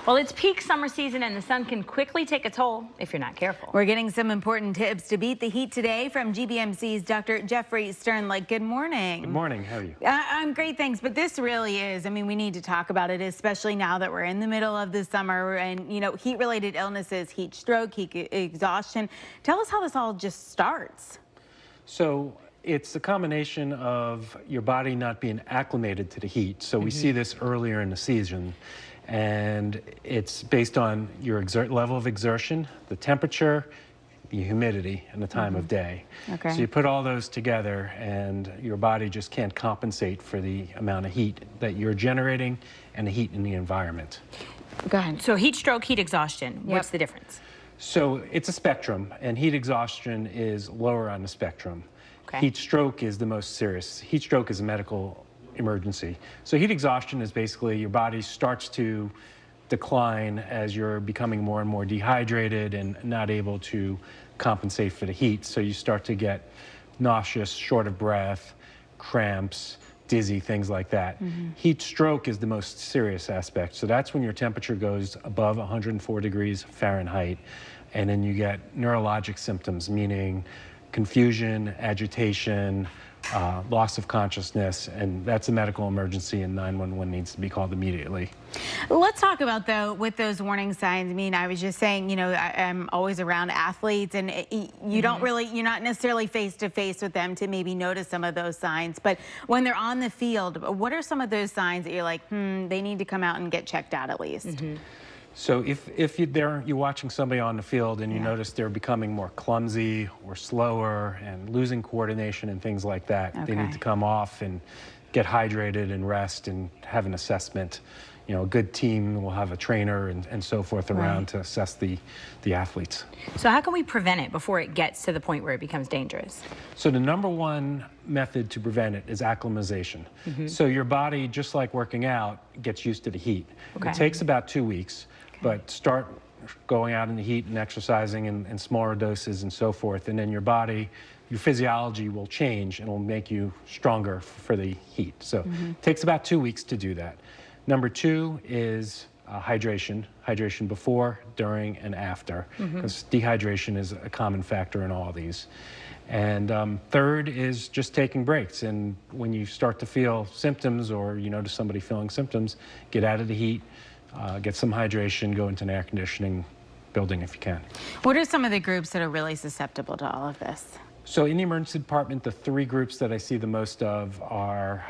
Well, it's peak summer season and the sun can quickly take a toll if you're not careful. We're getting some important tips to beat the heat today from GBMC's Dr. Jeffrey Sternlicht. Good morning. Good morning. How are you? I'm great, thanks. But this really is, we need to talk about it, especially now that we're in the middle of the summer and, heat-related illnesses, heat stroke, heat exhaustion. Tell us how this all just starts. So it's a combination of your body not being acclimated to the heat. So we see this earlier in the season. And it's based on your level of exertion, the temperature, the humidity, and the time of day. Okay. So you put all those together and your body just can't compensate for the amount of heat that you're generating and the heat in the environment. Go ahead. So heat stroke, heat exhaustion, what's the difference? So it's a spectrum, and heat exhaustion is lower on the spectrum. Okay. Heat stroke is the most serious. Heat stroke is a medical emergency. So heat exhaustion is basically your body starts to decline as you're becoming more and more dehydrated and not able to compensate for the heat. So you start to get nauseous, short of breath, cramps, dizzy, things like that. Heat stroke is the most serious aspect. So that's when your temperature goes above 104 degrees Fahrenheit, and then you get neurologic symptoms, meaning confusion, agitation, loss of consciousness, and that's a medical emergency, and 911 needs to be called immediately. Let's talk about, though, with those warning signs. I was just saying, I'm always around athletes, and you don't really, you're not necessarily face to face with them to maybe notice some of those signs. But when they're on the field, what are some of those signs that you're like, they need to come out and get checked out at least? So if you're watching somebody on the field and you notice they're becoming more clumsy or slower and losing coordination and things like that, they need to come off and get hydrated and rest and have an assessment. A good team will have a trainer and so forth around to assess the athletes. So how can we prevent it before it gets to the point where it becomes dangerous? So the number one method to prevent it is acclimatization. So your body, just like working out, gets used to the heat. It takes about 2 weeks. But start going out in the heat and exercising in smaller doses and so forth, and then your body, your physiology will change and will make you stronger for the heat. So it takes about 2 weeks to do that. Number two is hydration. Hydration before, during, and after, because dehydration is a common factor in all of these. And third is just taking breaks. And when you start to feel symptoms or you notice somebody feeling symptoms, get out of the heat. Get some hydration, go into an air conditioning building if you can. What are some of the groups that are really susceptible to all of this? So in the emergency department, the three groups that I see the most of are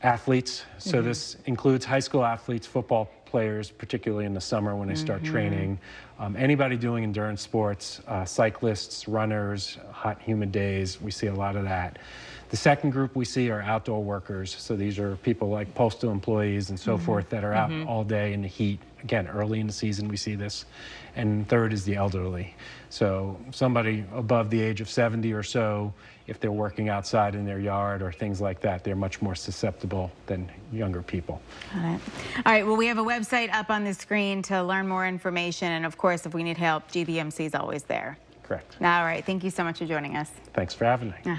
athletes. So this includes high school athletes, football players, particularly in the summer when they start training. Anybody doing endurance sports, cyclists, runners, hot, humid days, we see a lot of that. The second group we see are outdoor workers. So these are people like postal employees and so forth that are out all day in the heat. Again, early in the season we see this. And third is the elderly. So somebody above the age of 70 or so, if they're working outside in their yard or things like that, they're much more susceptible than younger people. Got it. All right, well, we have a website up on the screen to learn more information. And of course, if we need help, GBMC is always there. Correct. All right, thank you so much for joining us. Thanks for having me.